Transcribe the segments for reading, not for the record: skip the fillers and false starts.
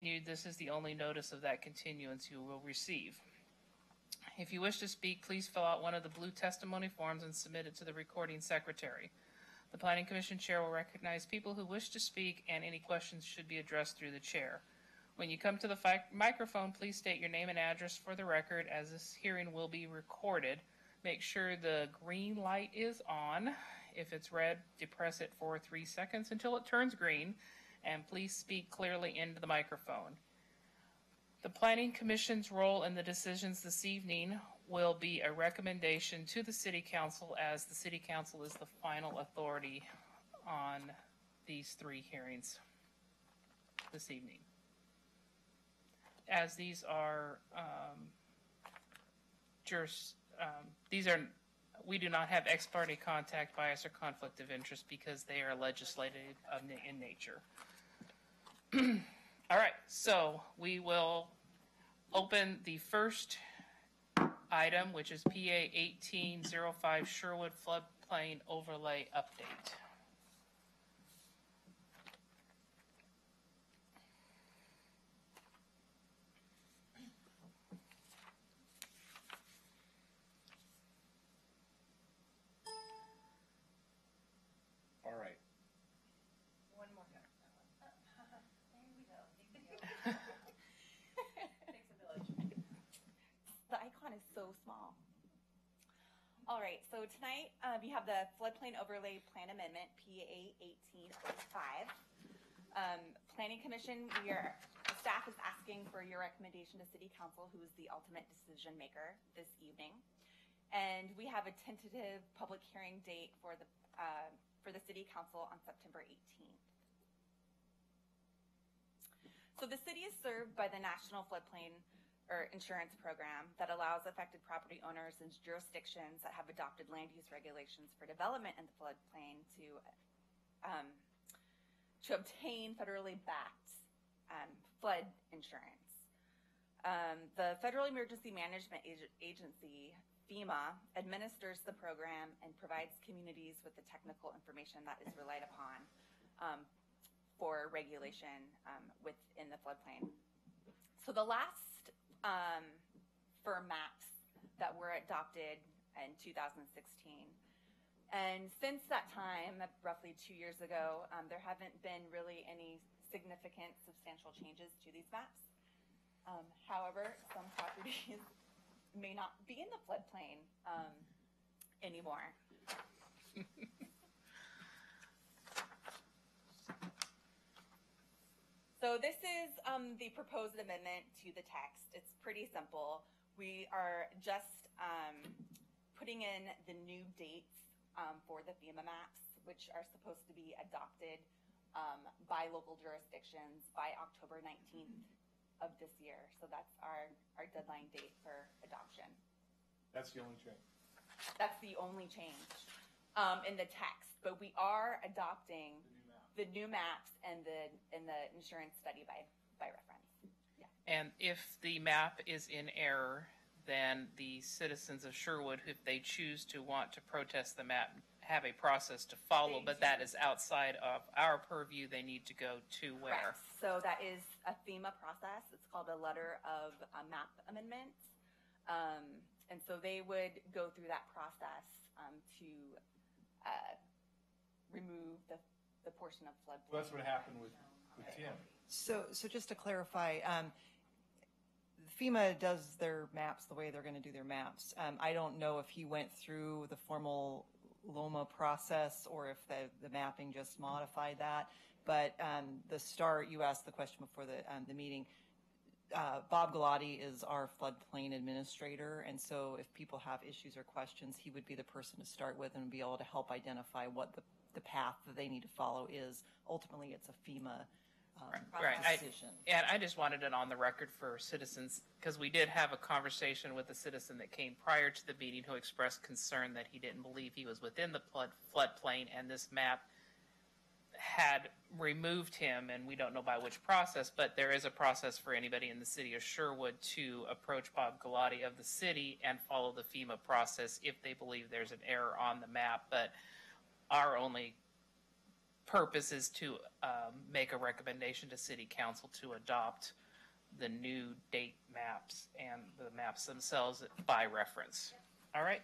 This is the only notice of that continuance you will receive. If you wish to speak, please fill out one of the blue testimony forms and submit it to the recording secretary. The Planning Commission chair will recognize people who wish to speak, and any questions should be addressed through the chair. When you come to the microphone, please state your name and address for the record, as this hearing will be recorded. Make sure the green light is on. If it's red, depress it for 3 seconds until it turns green, and please speak clearly into the microphone. The Planning Commission's role in the decisions this evening will be a recommendation to the City Council, as the City Council is the final authority on these 3 hearings this evening. As these are we do not have ex parte contact, bias, or conflict of interest because they are legislative in nature. All right, so we will open the first item, which is PA 1805 Sherwood Floodplain Overlay Update. All right. One more time. There we go. Takes a village. The icon is so small. All right, so tonight we have the Floodplain Overlay Plan Amendment, PA 1805. Planning Commission, staff is asking for your recommendation to City Council, who is the ultimate decision maker this evening. And we have a tentative public hearing date for the City Council on September 18th. So the city is served by the National Floodplain Insurance Program that allows affected property owners and jurisdictions that have adopted land use regulations for development in the floodplain to obtain federally backed flood insurance. The Federal Emergency Management Agency, FEMA, administers the program and provides communities with the technical information that is relied upon for regulation within the floodplain. So the last firm maps that were adopted in 2016, and since that time, roughly 2 years ago, there haven't been really any significant substantial changes to these maps. However, some properties may not be in the floodplain anymore. So this is the proposed amendment to the text. It's pretty simple. We are just putting in the new dates for the FEMA maps, which are supposed to be adopted by local jurisdictions by October 19th of this year. So that's our deadline date for adoption. That's the only change. That's the only change in the text, but we are adopting the new maps and the insurance study by reference. Yeah. And if the map is in error, then the citizens of Sherwood, if they choose to want to protest the map, have a process to follow, but that is outside of our purview. They need to go to where? Correct. So that is a FEMA process. It's called a letter of map amendment. And so they would go through that process to remove the portion of floodplain. Well, that's what happened with Tim. So just to clarify, FEMA does their maps the way they're going to do their maps. I don't know if he went through the formal LOMA process or if the mapping just modified that. But you asked the question before the meeting. Bob Galati is our floodplain administrator, and so if people have issues or questions, he would be the person to start with and be able to help identify what the path that they need to follow is. Ultimately, it's a FEMA decision. And I just wanted it on the record for citizens, because we did have a conversation with a citizen that came prior to the meeting who expressed concern that he didn't believe he was within the floodplain, and this map had removed him, and we don't know by which process, but there is a process for anybody in the city of Sherwood to approach Bob Galati of the city and follow the FEMA process if they believe there's an error on the map. But our only purpose is to make a recommendation to City Council to adopt the new date maps and the maps themselves by reference. All right?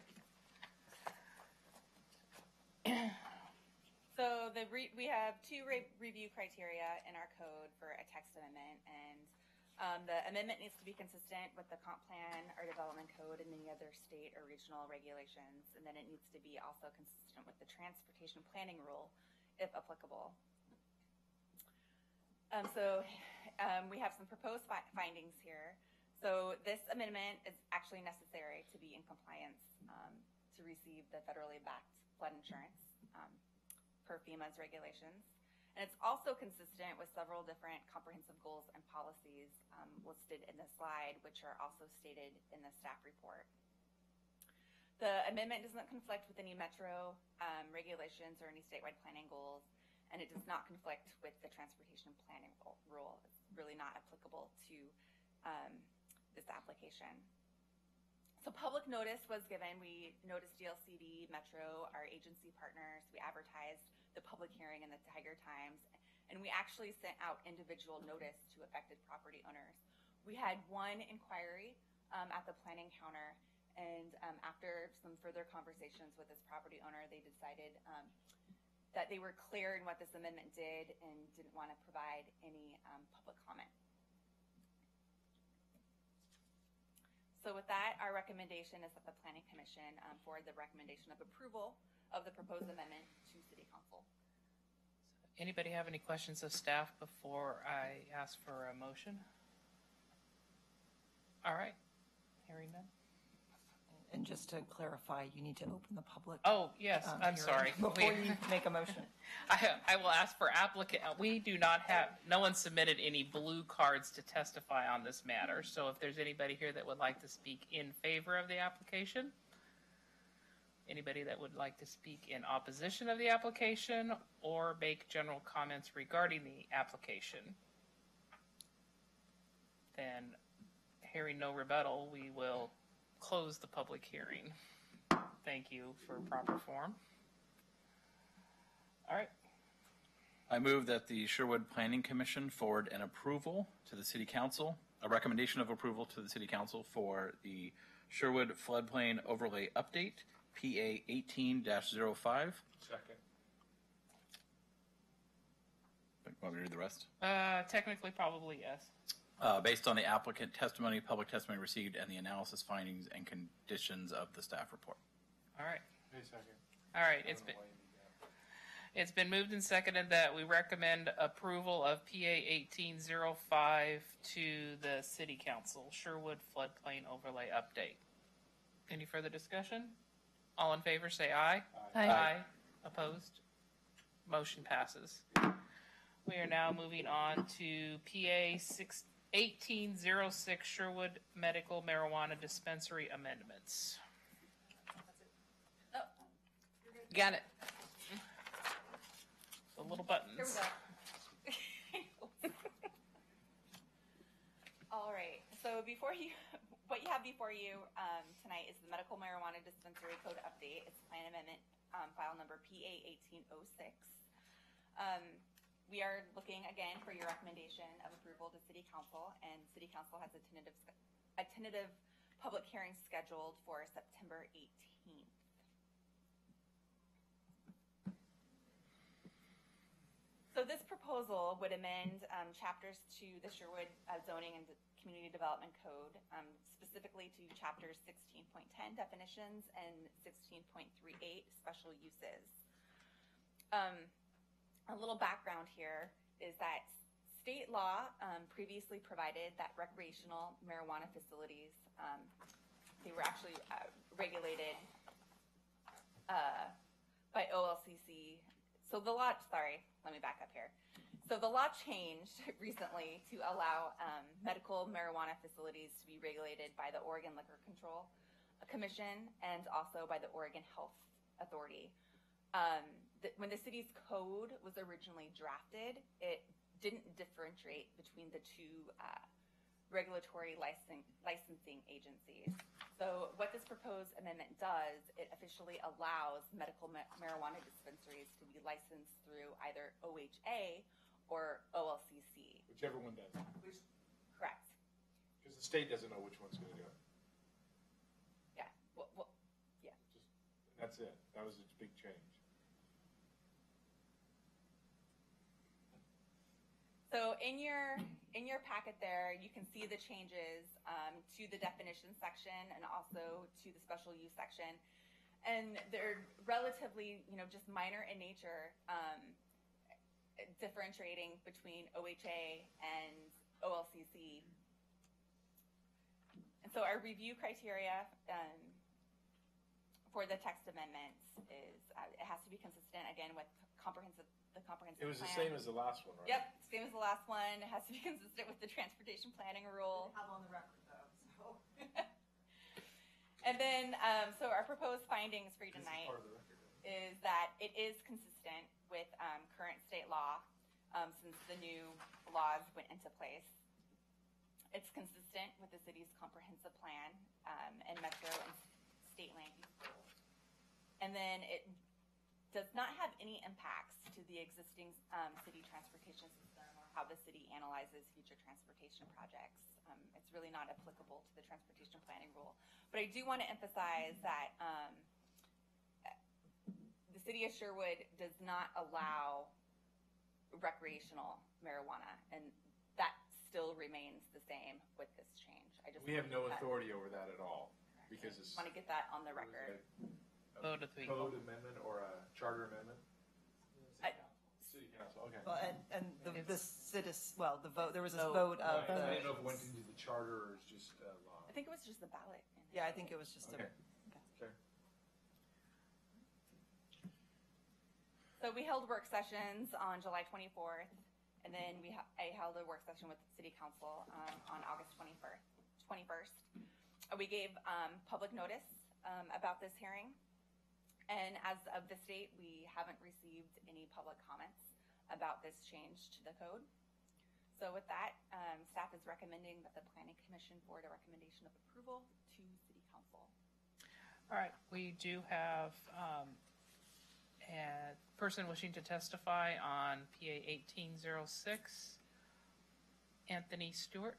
So we have two review criteria in our code for a text amendment, and the amendment needs to be consistent with the comp plan, our development code, and any other state or regional regulations, and then it needs to be also consistent with the transportation planning rule, if applicable. We have some proposed findings here. So this amendment is actually necessary to be in compliance to receive the federally backed flood insurance per FEMA's regulations. And it's also consistent with several different comprehensive goals and policies listed in the slide, which are also stated in the staff report. The amendment doesn't conflict with any metro regulations or any statewide planning goals, and it does not conflict with the transportation planning rule. It's really not applicable to this application. So public notice was given. We noticed DLCD, Metro, our agency partners. We advertised the public hearing in the Tiger Times, and we actually sent out individual notice to affected property owners. We had one inquiry at the planning counter, and after some further conversations with this property owner, they decided that they were clear in what this amendment did and didn't want to provide any public comment. So with that, our recommendation is that the Planning Commission forward the recommendation of approval of the proposed amendment to City Council. Anybody have any questions of staff before I ask for a motion? All right, hearing none. And just to clarify, you need to open the public. Oh, yes, I'm hearing sorry. Before you make a motion. I will ask for applicant, we do not have, no one submitted any blue cards to testify on this matter. So if there's anybody here that would like to speak in favor of the application, anybody that would like to speak in opposition of the application or make general comments regarding the application, then hearing no rebuttal, we will close the public hearing. Thank you for proper form. All right. I move that the Sherwood Planning Commission forward an approval to the City Council, a recommendation of approval to the City Council for the Sherwood Floodplain Overlay Update, PA 18-05. Second. Want me to read the rest? Technically, probably yes. Based on the applicant testimony, public testimony received, and the analysis findings and conditions of the staff report. All right. Hey, second. All right. I don't know why you did that. It's been moved and seconded that we recommend approval of PA 1805 to the City Council, Sherwood Floodplain Overlay Update. Any further discussion? All in favor say aye. Aye. Aye. Opposed? Motion passes. We are now moving on to PA 1806 Sherwood Medical Marijuana Dispensary Amendments. Oh, Got it. The little buttons. here we go. All right. So what you have before you tonight is the Medical Marijuana Dispensary Code Update. It's Plan Amendment file number PA 1806. We are looking again for your recommendation of approval to City Council, and City Council has a tentative public hearing scheduled for September 18th. So this proposal would amend chapters to the Sherwood Zoning and Community Development Code, specifically to chapters 16.10 definitions and 16.38 special uses. A little background here is that state law previously provided that recreational marijuana facilities, they were actually regulated by OLCC. So the law, let me back up here. So the law changed recently to allow medical marijuana facilities to be regulated by the Oregon Liquor Control Commission and also by the Oregon Health Authority. When the city's code was originally drafted, it didn't differentiate between the two regulatory licensing agencies. So what this proposed amendment does, it officially allows medical marijuana dispensaries to be licensed through either OHA or OLCC. Whichever one does. Correct. Because the state doesn't know which one's going to do it. Yeah. Well, yeah. That's it. That was its big change. So in your packet there, you can see the changes to the definition section and also to the special use section, and they're relatively, just minor in nature, differentiating between OHA and OLCC. And so our review criteria for the text amendments is it has to be consistent again with the comprehensive It was the plan. same as the last one, right? Yep, same as the last one. It has to be consistent with the transportation planning rule. Have on the record though, so. And then, so our proposed findings for you This is tonight part of the record. is that it is consistent with current state law since the new laws went into place. It's consistent with the city's comprehensive plan and metro and state land use goals. And then it does not have any impacts to the existing city transportation system or how the city analyzes future transportation projects. It's really not applicable to the transportation planning rule. But I do want to emphasize that the city of Sherwood does not allow recreational marijuana, and that still remains the same with this change. We have no authority over that at all because it's want to get that on the record. Vote of the a code amendment or a charter amendment. City council. Okay. Well, and the the vote, there was a Oh, vote of Right. I the, didn't know if it went into the charter or it's just law. I think it was just the ballot. yeah, I think it was just Okay. Okay. So we held work sessions on July 24th, and then I held a work session with the city council on August 21st. We gave public notice about this hearing, and as of this date, we haven't received any public comments about this change to the code. So with that, staff is recommending that the Planning Commission forward a recommendation of approval to City Council. All right, we do have a person wishing to testify on PA 1806, Anthony Stewart.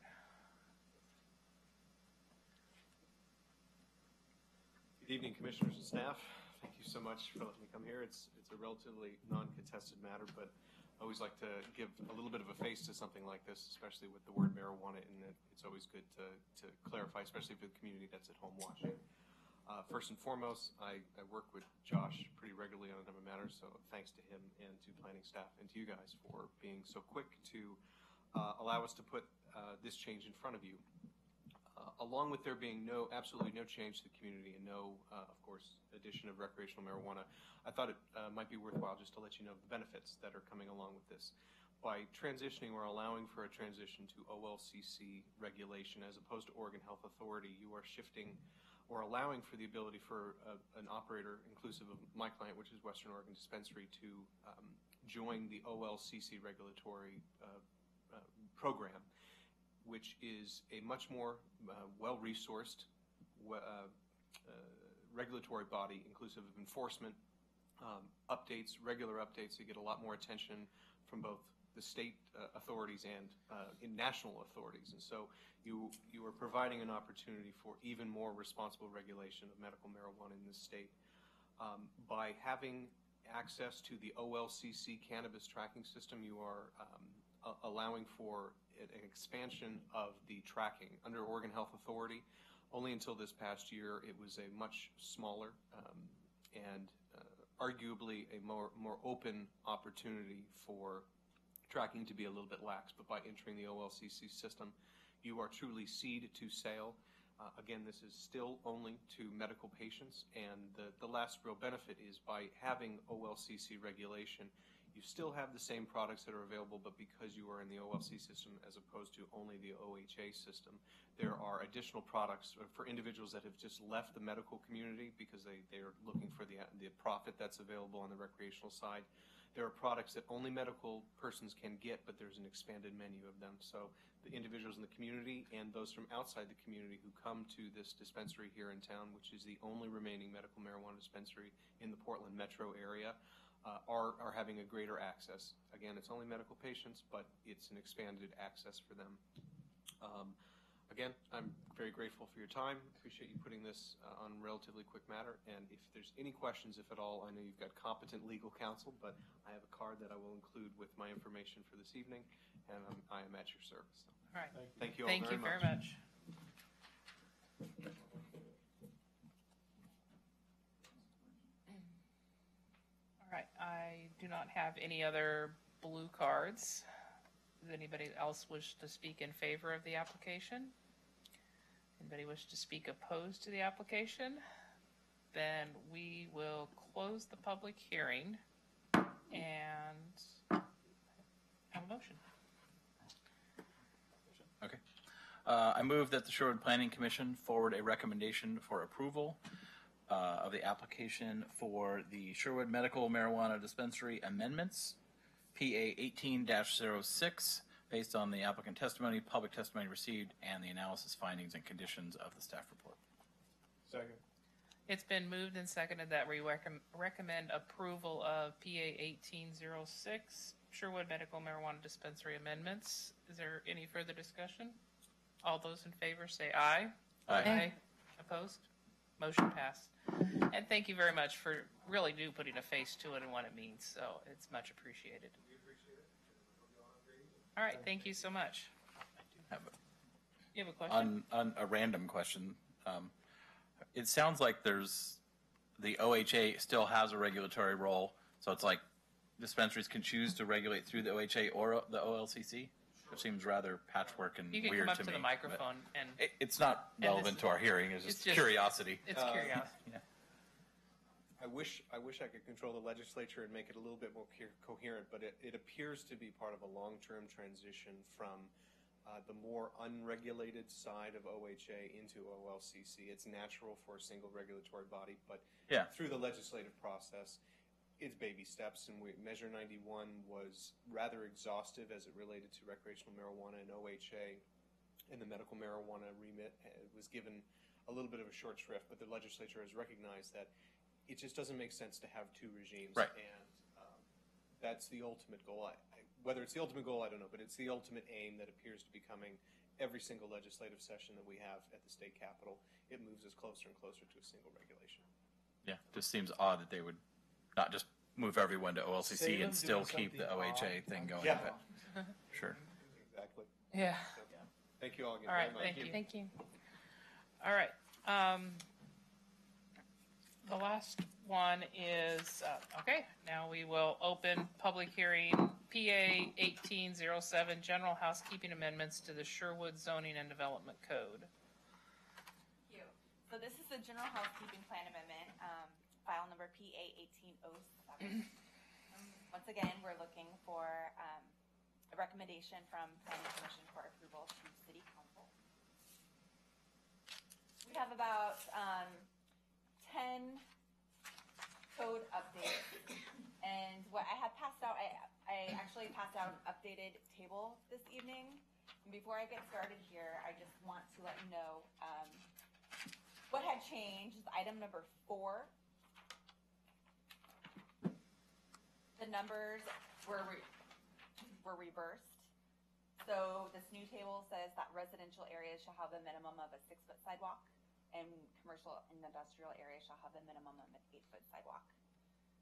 Good evening, commissioners and staff. Thank you so much for letting me come here. It's a relatively non-contested matter, but I always like to give a little bit of a face to something like this, especially with the word marijuana in it. It's always good to clarify, especially for the community that's at home watching. First and foremost, I work with Josh pretty regularly on a number of matters, so thanks to him and to planning staff and to you guys for being so quick to allow us to put this change in front of you. Along with there being absolutely no change to the community and no, of course, addition of recreational marijuana, I thought it might be worthwhile just to let you know the benefits that are coming along with this. By transitioning or allowing for a transition to OLCC regulation as opposed to Oregon Health Authority, you are shifting or allowing for the ability for an operator, inclusive of my client, which is Western Oregon Dispensary, to join the OLCC regulatory program, which is a much more well-resourced regulatory body, inclusive of enforcement, updates, regular updates. You get a lot more attention from both the state authorities and in national authorities. And so you are providing an opportunity for even more responsible regulation of medical marijuana in this state. By having access to the OLCC cannabis tracking system, you are allowing for an expansion of the tracking. Under Oregon Health Authority, only until this past year, it was a much smaller and arguably a more open opportunity for tracking to be a little bit lax. But by entering the OLCC system, you are truly seed to sale. Again, this is still only to medical patients, and the last real benefit is by having OLCC regulation, you still have the same products that are available, but because you are in the OLC system as opposed to only the OHA system, there are additional products for individuals that have just left the medical community because they are looking for the profit that's available on the recreational side. there are products that only medical persons can get, but there's an expanded menu of them. So the individuals in the community and those from outside the community who come to this dispensary here in town, which is the only remaining medical marijuana dispensary in the Portland metro area, are having a greater access. Again, it's only medical patients, but it's an expanded access for them. Again, I'm very grateful for your time. Appreciate you putting this on a relatively quick matter. And if there's any questions, if at all, I know you've got competent legal counsel, but I have a card that I will include with my information for this evening, and I am at your service. All right. Thank you all Thank you very much. All right, I do not have any other blue cards. Does anybody else wish to speak in favor of the application? Anybody wish to speak opposed to the application? Then we will close the public hearing and have a motion. Okay. I move that the Sherwood Planning Commission forward a recommendation for approval of the application for the Sherwood Medical Marijuana Dispensary amendments, PA 18-06, based on the applicant testimony, public testimony received, and the analysis findings and conditions of the staff report. Second. It's been moved and seconded that we recommend approval of PA 1806, Sherwood Medical Marijuana Dispensary amendments. Is there any further discussion? All those in favor say aye. Aye. Opposed? Motion passed. And thank you very much for really putting a face to it and what it means. So it's much appreciated. All right, thank you so much. You have a question? On a random question, it sounds like there's the OHA still has a regulatory role, so it's like dispensaries can choose to regulate through the OHA or the OLCC. It seems rather patchwork and You can weird come up to to me. the microphone and It's not And relevant this- to our hearing. It's just curiosity. it's curiosity. Yeah. I wish I could control the legislature and make it a little bit more coherent, but it appears to be part of a long-term transition from the more unregulated side of OHA into OLCC. It's natural for a single regulatory body, but Yeah. through the legislative process, it's baby steps. And Measure 91 was rather exhaustive as it related to recreational marijuana and OHA, and the medical marijuana remit was given a little bit of a short shrift, but the legislature has recognized that it just doesn't make sense to have two regimes. Right. And that's the ultimate goal. Whether it's the ultimate goal, I don't know, but it's the ultimate aim that appears to be coming every single legislative session that we have at the state capitol. It moves us closer and closer to a single regulation. Yeah. Just seems odd that they would not just move everyone to OLCC Save them and still doing keep the something OHA odd. thing going. Yeah. But sure. Exactly. Yeah. So, thank you all again All right, very much. thank you. Thank you. All right. The last one is, okay, now we will open public hearing PA 1807, General Housekeeping Amendments to the Sherwood Zoning and Development Code. Thank you. So this is the General Housekeeping Plan Amendment, file number PA 1807. Once again, we're looking for a recommendation from Planning Commission for approval to City Council. We have about 10 code updates, and what I had passed out, I actually passed out an updated table this evening. And before I get started here, I just want to let you know what had changed is item number 4. The numbers were reversed. So this new table says that residential areas shall have a minimum of a 6-foot sidewalk, and commercial and industrial areas shall have a minimum of an 8-foot sidewalk.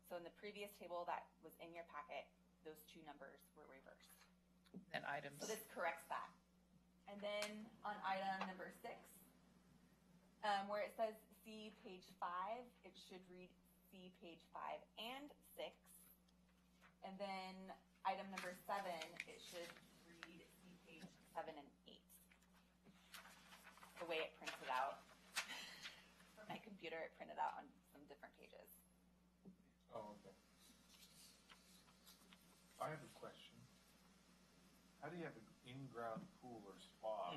So in the previous table that was in your packet, those two numbers were reversed. And items. So this corrects that. And then on item number 6, where it says see page 5, it should read see page 5 and 6. And then item number 7, it should read see page 7 and 8. The way it printed out. From my computer, it printed out on some different pages. Oh, okay. I have a question. How do you have an in-ground pool or spa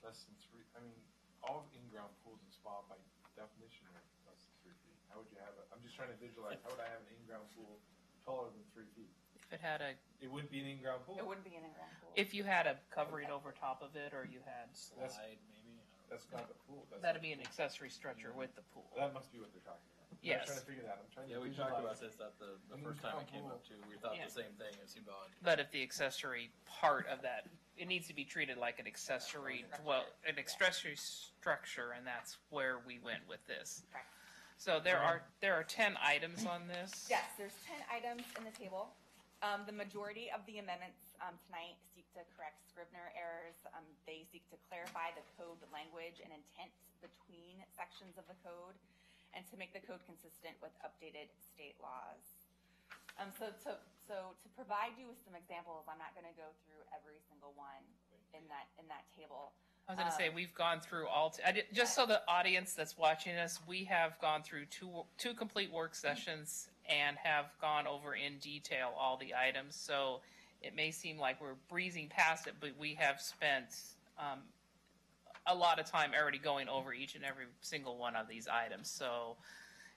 less than 3? I mean, all in-ground pools and spa by definition are less than 3 feet. How would you have it? I'm just trying to visualize. How would I have an in-ground pool taller than 3 feet. If it had a, It wouldn't be an in-ground pool. It wouldn't be an in-ground pool. if you had a covering over top of it, or you had, That's- Slide, maybe? That's not the pool. That's that'd be an accessory structure with the pool. That must be what they're talking about. Yes. I'm trying to figure that. I'm trying Yeah, to we visualize. talked about this at the An first time it in-ground came pool. up too. We thought Yeah. the same thing. It seemed odd. But if the accessory part of that, it needs to be treated like an accessory, well, an accessory structure, and that's where we went with this. Correct. So there are 10 items on this. Yes, there's 10 items in the table. The majority of the amendments tonight seek to correct Scrivener errors. They seek to clarify the code language and intent between sections of the code, and to make the code consistent with updated state laws. So to provide you with some examples, I'm not going to go through every single one in that table. I was going to say, we've gone through all, just so the audience that's watching us, we have gone through two complete work sessions and have gone over in detail all the items. So it may seem like we're breezing past it, but we have spent a lot of time already going over each and every single one of these items. So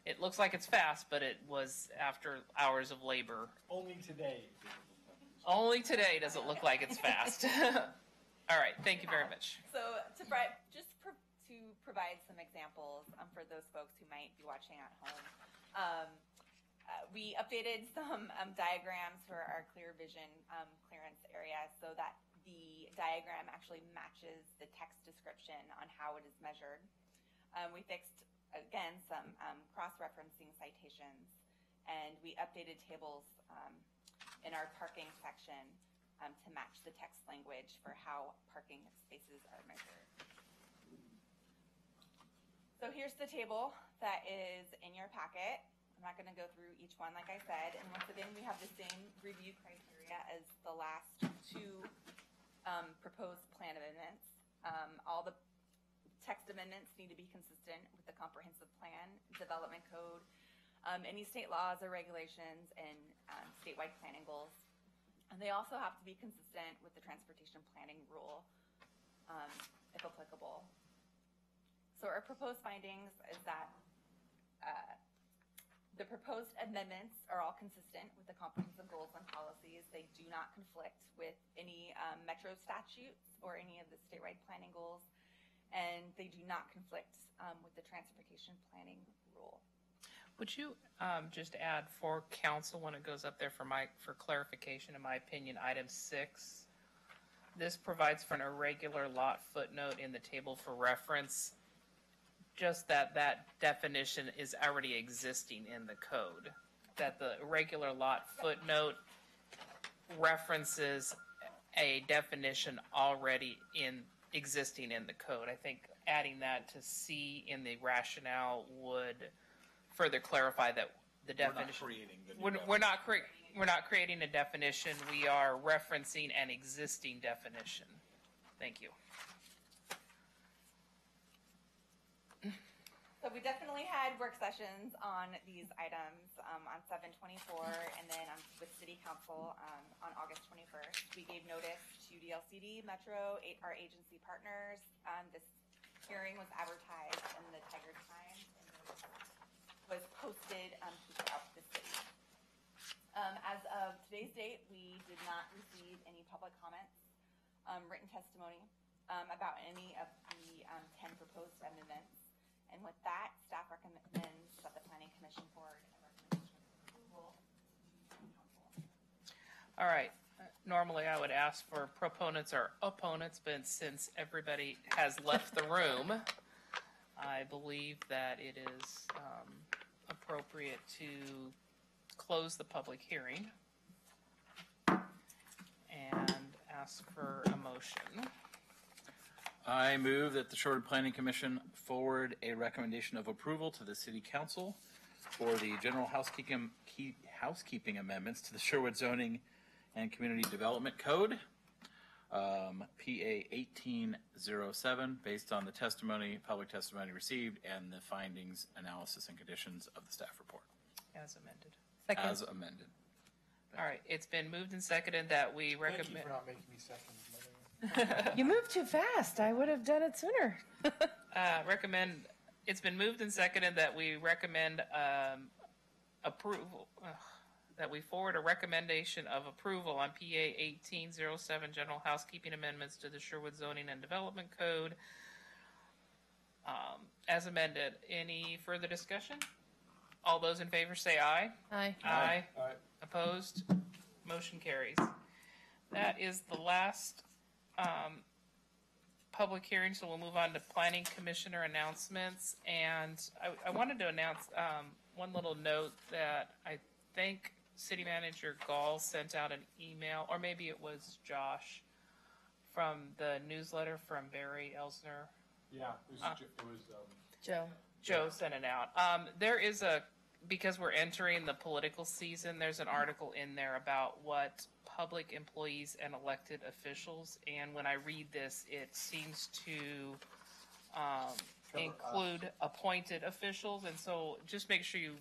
it looks like it's fast, but it was after hours of labor. Only today. Only today does it look like it's fast. All right, thank you very much. So to provide some examples for those folks who might be watching at home, we updated some diagrams for our clear vision clearance area so that the diagram actually matches the text description on how it is measured. We fixed, again, some cross-referencing citations, and we updated tables in our parking section to match the text language for how parking spaces are measured. So here's the table that is in your packet. I'm not going to go through each one, like I said. And once again, we have the same review criteria as the last two proposed plan amendments. All the text amendments need to be consistent with the comprehensive plan, development code, any state laws or regulations, and statewide planning goals. And they also have to be consistent with the transportation planning rule, if applicable. So our proposed findings is that the proposed amendments are all consistent with the comprehensive goals and policies. They do not conflict with any metro statutes or any of the statewide planning goals, and they do not conflict with the transportation planning rule. Would you just add for council when it goes up there for clarification, in my opinion, item 6. This provides for an irregular lot footnote in the table for reference. Just that definition is already existing in the code. That the irregular lot footnote references a definition already existing in the code. I think adding that to C in the rationale would further clarify that the definition. We're not creating a definition. We are referencing an existing definition. Thank you. So we definitely had work sessions on these items on 7/24, and then with City Council on August 21st. We gave notice to DLCD, Metro, our agency partners. This hearing was advertised in the Tiger Times and was posted throughout the city. As of today's date, we did not receive any public comments, written testimony about any of the 10 proposed amendments. And with that, staff recommends that the Planning Commission forward a recommendation of approval to council. All right. Normally, I would ask for proponents or opponents, but since everybody has left the room, I believe that it is appropriate to close the public hearing and ask for a motion. I move that the Sherwood Planning Commission forward a recommendation of approval to the City Council for the general housekeeping amendments to the Sherwood Zoning and Community Development Code, PA 1807, based on the public testimony received, and the findings, analysis, and conditions of the staff report. As amended. As amended. All right. It's been moved and seconded that we Thank you recommend. for not making me second. You moved too fast. I would have done it sooner. It's been moved and seconded that we recommend approval. that we forward a recommendation of approval on PA 1807 General Housekeeping Amendments to the Sherwood Zoning and Development Code as amended. Any further discussion? All those in favor say aye. Aye. Aye. Aye. Opposed? Motion carries. That is the last public hearing, so we'll move on to Planning Commissioner announcements. And I wanted to announce one little note that I think City Manager Gall sent out an email, or maybe it was Josh, from the newsletter from Barry Elsner. Yeah, it was, Joe. Joe sent it out. There is because we're entering the political season, there's an article in there about what public employees and elected officials, and when I read this, it seems to include appointed officials, and so just make sure you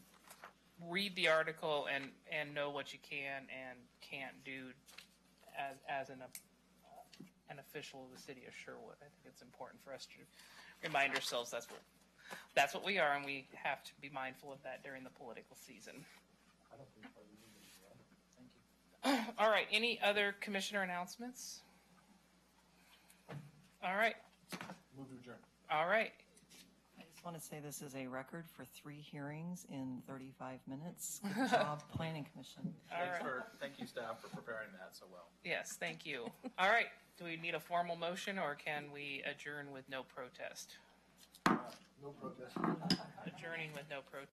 read the article and know what you can and can't do as an official of the city of Sherwood. I think it's important for us to remind ourselves that's what we are, and we have to be mindful of that during the political season. I don't think I needed to. Thank you. All right, any other commissioner announcements? All right, Move to adjourn. all right. I just want to say this is a record for 3 hearings in 35 minutes. Good job, Planning Commission. All right. Thank you, staff, for preparing that so well. Yes, thank you. All right, do we need a formal motion, or can we adjourn with no protest? No protest. Adjourning with no protest.